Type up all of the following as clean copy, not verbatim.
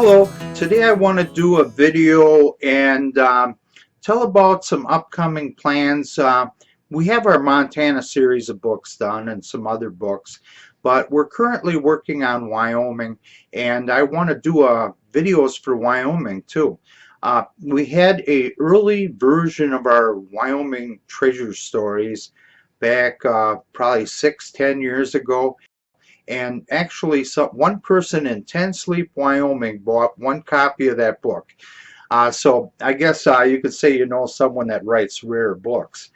Hello, today I want to do a video and tell about some upcoming plans. We have our Montana series of books done and some other books, but we're currently working on Wyoming, and I want to do videos for Wyoming too. We had a early version of our Wyoming treasure stories back probably 6-10 years ago. And actually, one person in 10 Sleep, Wyoming bought one copy of that book. So I guess you could say you know someone that writes rare books.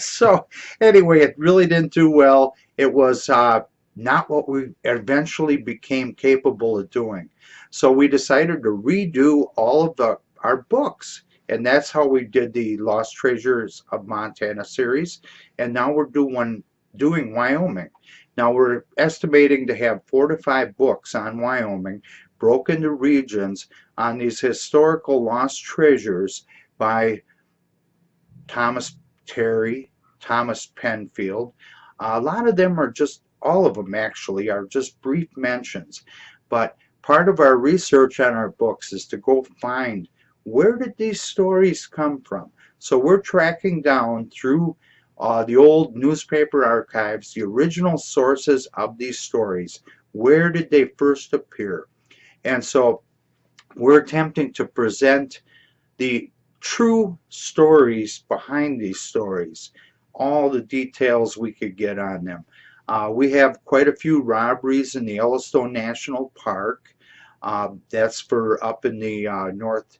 So anyway, it really didn't do well. It was not what we eventually became capable of doing. So we decided to redo all of our books. And that's how we did the Lost Treasures of Montana series. And now we're doing Wyoming. Now we're estimating to have 4 to 5 books on Wyoming, broken into regions on these historical lost treasures by Thomas Terry, Thomas Penfield. A lot of them are just, all of them actually, are just brief mentions. But part of our research on our books is to go find where did these stories come from. So we're tracking down through the old newspaper archives, the original sources of these stories. Where did they first appear? And so we're attempting to present the true stories behind these stories, all the details we could get on them. We have quite a few robberies in the Yellowstone National Park. That's for up in the north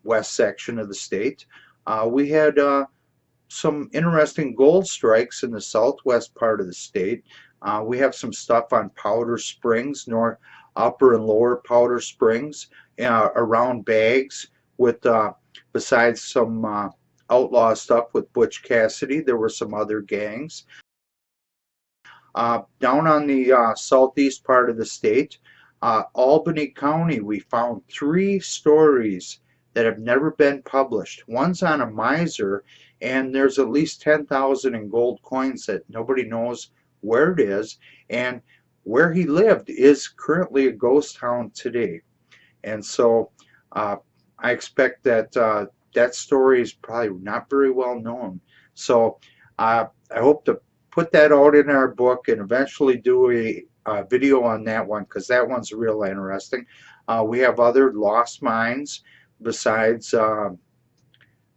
west section of the state. We had some interesting gold strikes in the southwest part of the state. We have some stuff on Powder Springs, upper and lower Powder Springs, around Bags, with besides some outlaw stuff with Butch Cassidy. There were some other gangs. Down on the southeast part of the state, Albany County, we found 3 stories that have never been published. One's on a miser, and there's at least 10,000 in gold coins that nobody knows where it is, and where he lived is currently a ghost town today. And so I expect that that story is probably not very well known. So I hope to put that out in our book and eventually do a video on that one, because that one's real interesting. We have other lost mines besides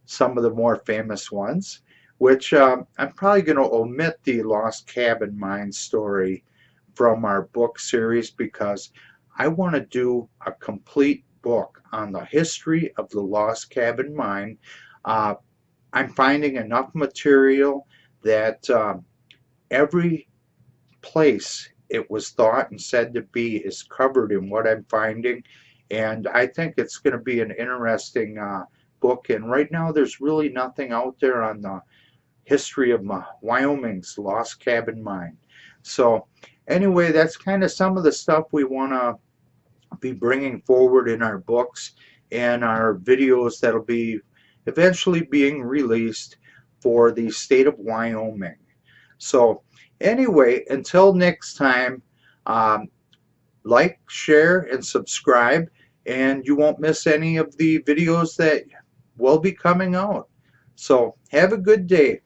some of the more famous ones, which I'm probably going to omit the Lost Cabin Mine story from our book series, because I want to do a complete book on the history of the Lost Cabin Mine. I'm finding enough material that every place it was thought and said to be is covered in what I'm finding, and I think it's going to be an interesting book. And right now there's really nothing out there on the history of Wyoming's Lost Cabin Mine. So anyway, that's kind of some of the stuff we want to be bringing forward in our books and our videos that'll be eventually being released for the state of Wyoming. So anyway, until next time, like, share, and subscribe, and you won't miss any of the videos that will be coming out. So have a good day.